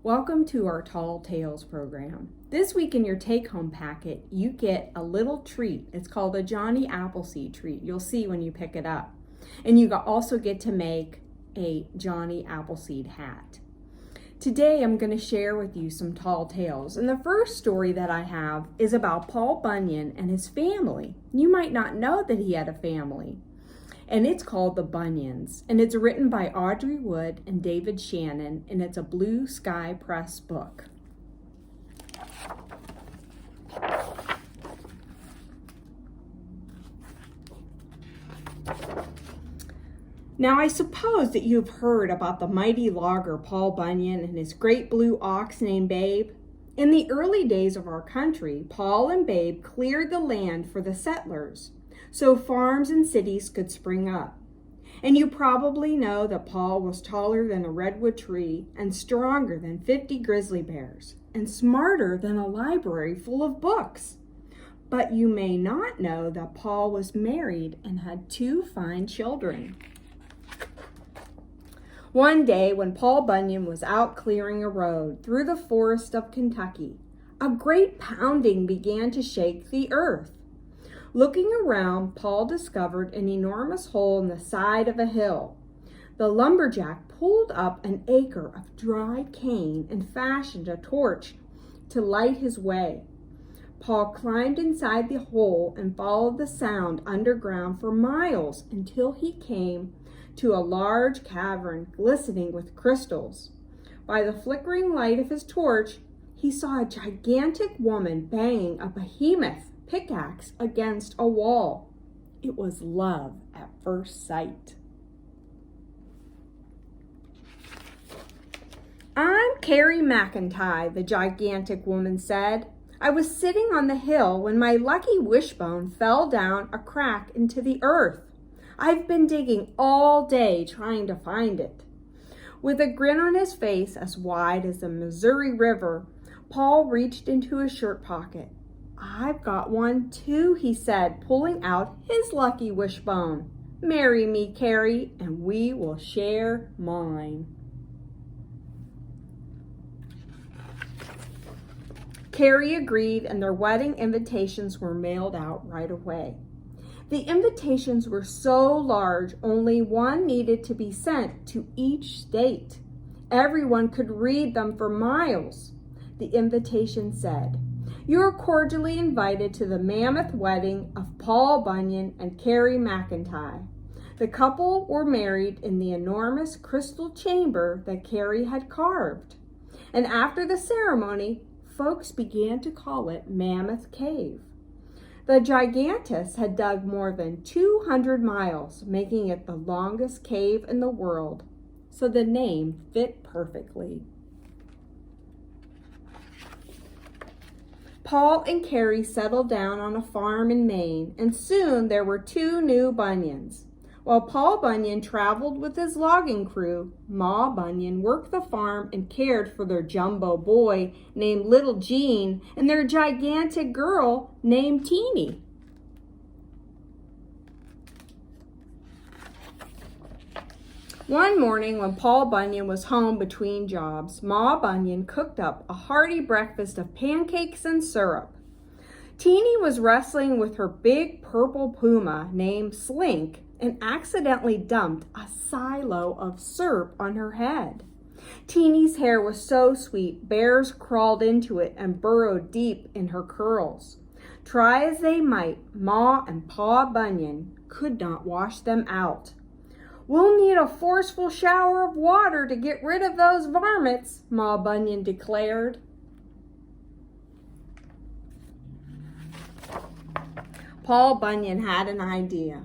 Welcome to our Tall Tales program. This week in your take-home packet, you get a little treat. It's called a Johnny Appleseed treat. You'll see when you pick it up. And you also get to make a Johnny Appleseed hat. Today, I'm going to share with you some tall tales. And the first story that I have is about Paul Bunyan and his family. You might not know that he had a family. And it's called The Bunyans, and it's written by Audrey and David Shannon, and it's a Blue Sky Press book. Now, I suppose that you've heard about the mighty logger Paul Bunyan and his great blue ox named Babe. In the early days of our country, Paul and Babe cleared the land for the settlers, so farms and cities could spring up. And you probably know that Paul was taller than a redwood tree and stronger than 50 grizzly bears and smarter than a library full of books. But you may not know that Paul was married and had 2 fine children. One day when Paul Bunyan was out clearing a road through the forest of Kentucky, a great pounding began to shake the earth. Looking around, Paul discovered an enormous hole in the side of a hill. The lumberjack pulled up an acre of dried cane and fashioned a torch to light his way. Paul climbed inside the hole and followed the sound underground for miles until he came to a large cavern glistening with crystals. By the flickering light of his torch, he saw a gigantic woman banging a behemoth pickaxe against a wall. It was love at first sight. "I'm Carrie McIntyre," the gigantic woman said. "I was sitting on the hill when my lucky wishbone fell down a crack into the earth. I've been digging all day trying to find it." With a grin on his face as wide as the Missouri River, Paul reached into his shirt pocket. "I've got one too," he said, pulling out his lucky wishbone. "Marry me, Carrie, and we will share mine." Carrie agreed, and their wedding invitations were mailed out right away. The invitations were so large, only one needed to be sent to each state. Everyone could read them for miles. The invitation said, "You are cordially invited to the mammoth wedding of Paul Bunyan and Carrie McIntyre." The couple were married in the enormous crystal chamber that Carrie had carved. And after the ceremony, folks began to call it Mammoth Cave. The giantess had dug more than 200 miles, making it the longest cave in the world, so the name fit perfectly. Paul and Carrie settled down on a farm in Maine, and soon there were 2 new Bunyans. While Paul Bunyan traveled with his logging crew, Ma Bunyan worked the farm and cared for their jumbo boy named Little Jean and their gigantic girl named Teeny. One morning when Paul Bunyan was home between jobs, Ma Bunyan cooked up a hearty breakfast of pancakes and syrup. Teeny was wrestling with her big purple puma named Slink and accidentally dumped a silo of syrup on her head. Teeny's hair was so sweet, bears crawled into it and burrowed deep in her curls. Try as they might, Ma and Pa Bunyan could not wash them out. "We'll need a forceful shower of water to get rid of those varmints," Ma Bunyan declared. Paul Bunyan had an idea.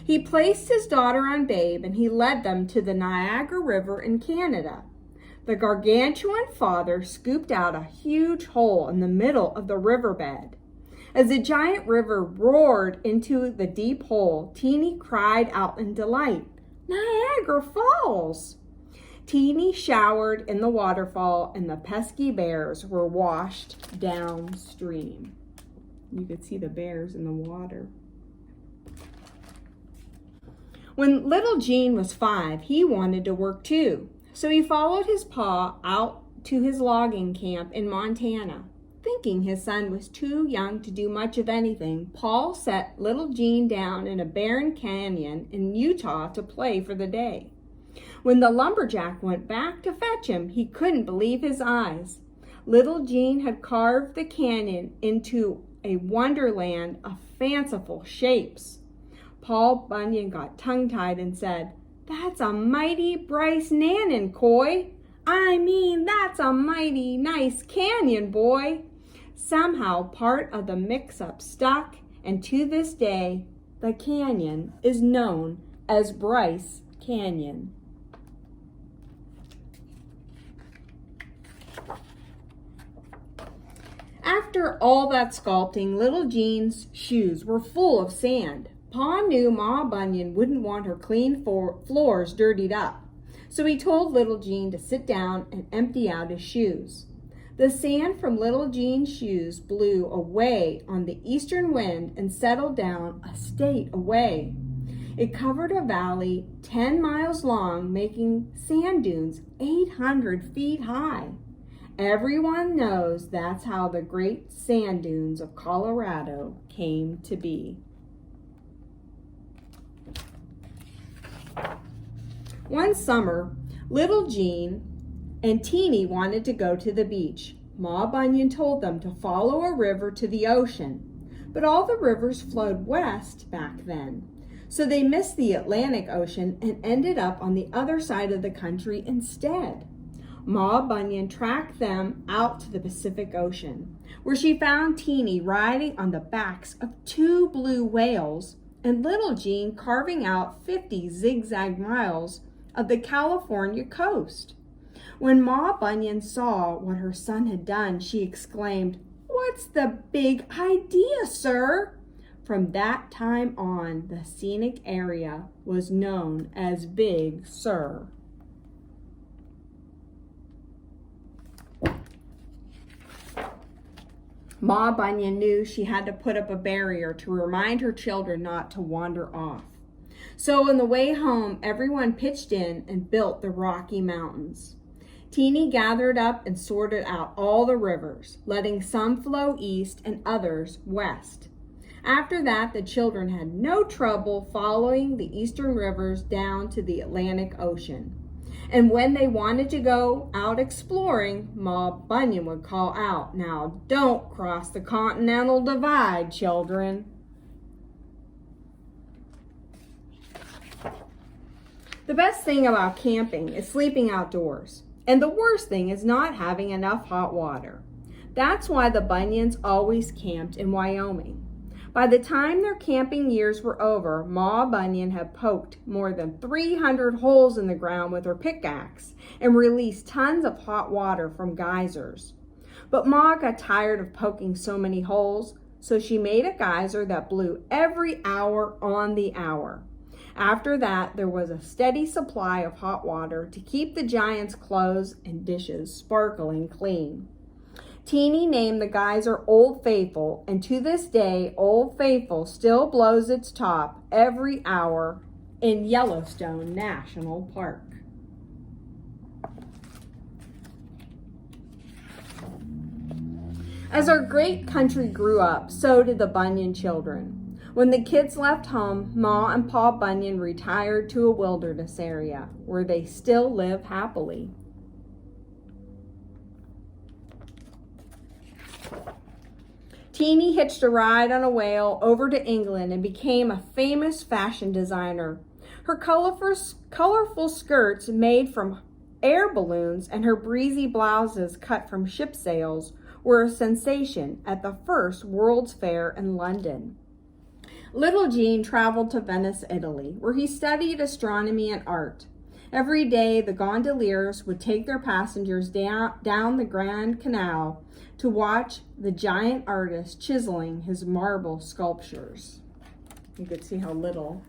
He placed his daughter on Babe and he led them to the Niagara River in Canada. The gargantuan father scooped out a huge hole in the middle of the riverbed. As the giant river roared into the deep hole, Teeny cried out in delight, "Niagara Falls!" Teeny showered in the waterfall and the pesky bears were washed downstream. You could see the bears in the water. When little Jean was 5, he wanted to work too. So he followed his pa out to his logging camp in Montana. Thinking his son was too young to do much of anything, Paul set little Gene down in a barren canyon in Utah to play for the day. When the lumberjack went back to fetch him, he couldn't believe his eyes. Little Gene had carved the canyon into a wonderland of fanciful shapes. Paul Bunyan got tongue-tied and said, "That's a mighty Bryce Nannon, coy. I mean, that's a mighty nice canyon, boy." Somehow part of the mix-up stuck, and to this day, the canyon is known as Bryce Canyon. After all that sculpting, little Jean's shoes were full of sand. Pa knew Ma Bunyan wouldn't want her clean floors dirtied up, so he told little Jean to sit down and empty out his shoes. The sand from little Jean's shoes blew away on the eastern wind and settled down a state away. It covered a valley 10 miles long, making sand dunes 800 feet high. Everyone knows that's how the great sand dunes of Colorado came to be. One summer, little Jean and Teeny wanted to go to the beach. Ma Bunyan told them to follow a river to the ocean, but all the rivers flowed west back then, so they missed the Atlantic Ocean and ended up on the other side of the country instead. Ma Bunyan tracked them out to the Pacific Ocean, where she found Teeny riding on the backs of 2 blue whales and little Jean carving out 50 zigzag miles of the California coast. When Ma Bunyan saw what her son had done, she exclaimed, "What's the big idea, sir?" From that time on, the scenic area was known as Big Sur. Ma Bunyan knew she had to put up a barrier to remind her children not to wander off. So on the way home, everyone pitched in and built the Rocky Mountains. Teeny gathered up and sorted out all the rivers, letting some flow east and others west. After that, the children had no trouble following the eastern rivers down to the Atlantic Ocean. And when they wanted to go out exploring, Ma Bunyan would call out, "Now don't cross the Continental Divide, children." The best thing about camping is sleeping outdoors. And the worst thing is not having enough hot water. That's why the Bunyans always camped in Wyoming. By the time their camping years were over, Ma Bunyan had poked more than 300 holes in the ground with her pickaxe and released tons of hot water from geysers. But Ma got tired of poking so many holes, so she made a geyser that blew every hour on the hour. After that, there was a steady supply of hot water to keep the giant's clothes and dishes sparkling clean. Teeny named the geyser Old Faithful, and to this day, Old Faithful still blows its top every hour in Yellowstone National Park. As our great country grew up, so did the Bunyan children. When the kids left home, Ma and Pa Bunyan retired to a wilderness area where they still live happily. Teeny hitched a ride on a whale over to England and became a famous fashion designer. Her colorful skirts made from air balloons and her breezy blouses cut from ship sails were a sensation at the first World's Fair in London. Little Jean traveled to Venice, Italy, where he studied astronomy and art. Every day, the gondoliers would take their passengers down the Grand Canal to watch the giant artist chiseling his marble sculptures. You could see how little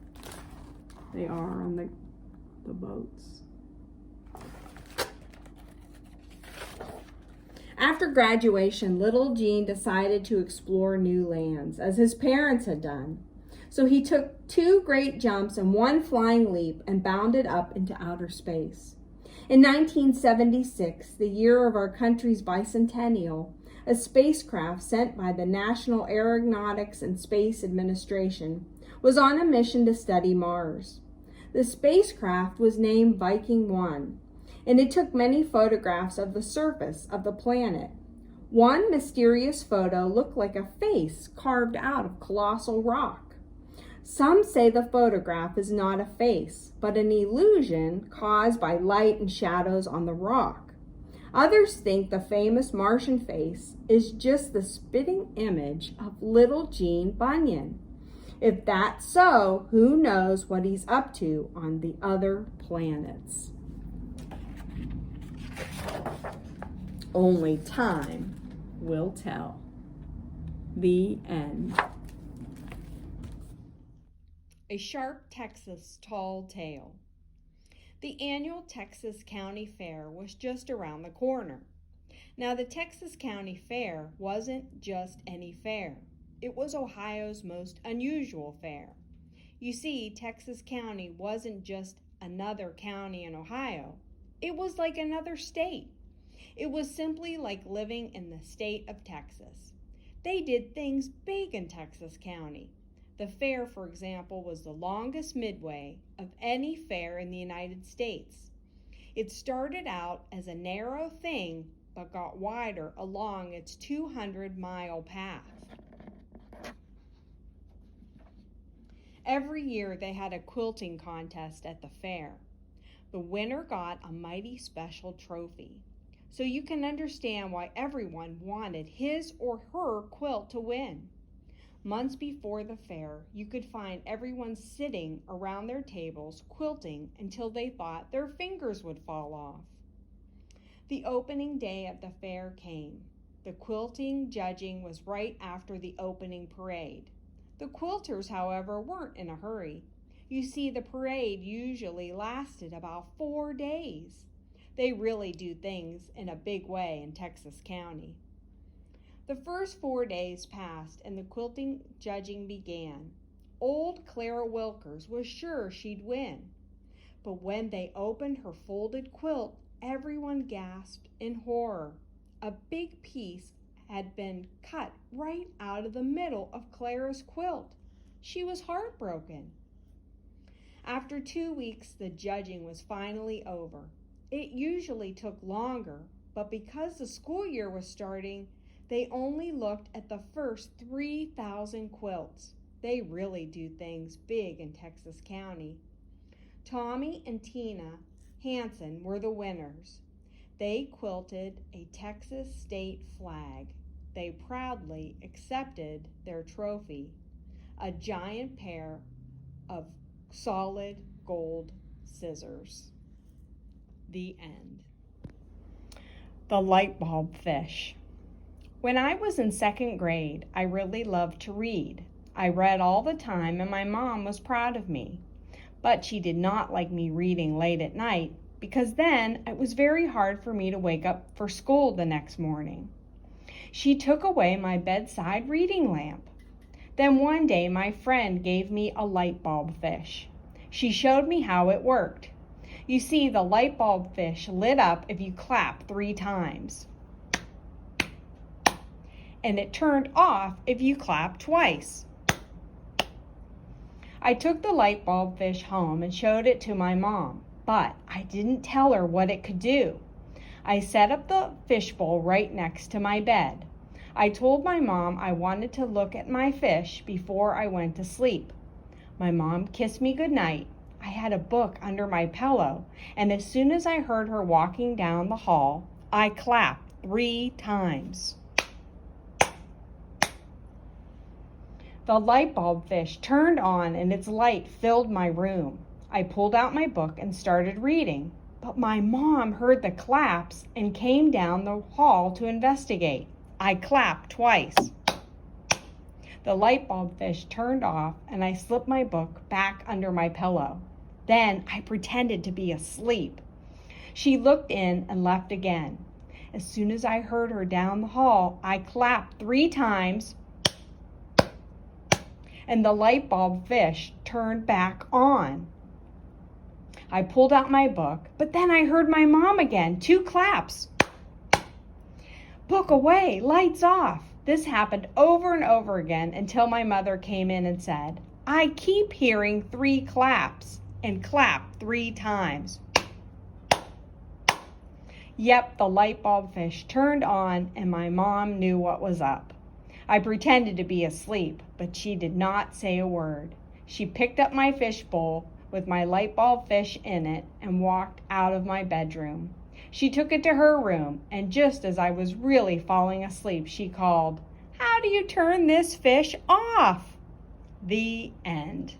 they are on the boats. After graduation, little Jean decided to explore new lands, as his parents had done. So he took 2 great jumps and 1 flying leap and bounded up into outer space. In 1976, the year of our country's bicentennial, a spacecraft sent by the National Aeronautics and Space Administration was on a mission to study Mars. The spacecraft was named Viking 1, and it took many photographs of the surface of the planet. One mysterious photo looked like a face carved out of colossal rock. Some say the photograph is not a face, but an illusion caused by light and shadows on the rock. Others think the famous Martian face is just the spitting image of little Gene Bunyan. If that's so, who knows what he's up to on the other planets? Only time will tell. The end. A Sharp Texas Tall Tale. The annual Texas County Fair was just around the corner. Now, the Texas County Fair wasn't just any fair. It was Ohio's most unusual fair. You see, Texas County wasn't just another county in Ohio. It was like another state. It was simply like living in the state of Texas. They did things big in Texas County. The fair, for example, was the longest midway of any fair in the United States. It started out as a narrow thing, but got wider along its 200-mile path. Every year they had a quilting contest at the fair. The winner got a mighty special trophy. So you can understand why everyone wanted his or her quilt to win. Months before the fair, you could find everyone sitting around their tables quilting until they thought their fingers would fall off. The opening day of the fair came. The quilting judging was right after the opening parade. The quilters, however, weren't in a hurry. You see, the parade usually lasted about 4 days. They really do things in a big way in Texas County. The first 4 days passed and the quilting judging began. Old Clara Wilkers was sure she'd win. But when they opened her folded quilt, everyone gasped in horror. A big piece had been cut right out of the middle of Clara's quilt. She was heartbroken. After 2 weeks, the judging was finally over. It usually took longer, but because the school year was starting, they only looked at the first 3,000 quilts. They really do things big in Texas County. Tommy and Tina Hansen were the winners. They quilted a Texas state flag. They proudly accepted their trophy, a giant pair of solid gold scissors. The end. The Lightbulb Fish. When I was in 2nd grade, I really loved to read. I read all the time and my mom was proud of me. But she did not like me reading late at night because then it was very hard for me to wake up for school the next morning. She took away my bedside reading lamp. Then one day my friend gave me a light bulb fish. She showed me how it worked. You see, the light bulb fish lit up if you clap 3 times. And it turned off if you clap twice. I took the light bulb fish home and showed it to my mom, but I didn't tell her what it could do. I set up the fishbowl right next to my bed. I told my mom I wanted to look at my fish before I went to sleep. My mom kissed me goodnight. I had a book under my pillow, and as soon as I heard her walking down the hall, I clapped 3 times. The light bulb fish turned on and its light filled my room. I pulled out my book and started reading, but my mom heard the claps and came down the hall to investigate. I clapped twice. The light bulb fish turned off and I slipped my book back under my pillow. Then I pretended to be asleep. She looked in and left again. As soon as I heard her down the hall, I clapped 3 times and the light bulb fish turned back on. I pulled out my book, but then I heard my mom again. 2 claps. Book away, lights off. This happened over and over again until my mother came in and said, I keep hearing 3 claps, and clap 3 times. Yep, the light bulb fish turned on and my mom knew what was up. I pretended to be asleep, but she did not say a word. She picked up my fish bowl with my light bulb fish in it and walked out of my bedroom. She took it to her room, and just as I was really falling asleep, she called, How do you turn this fish off? The end.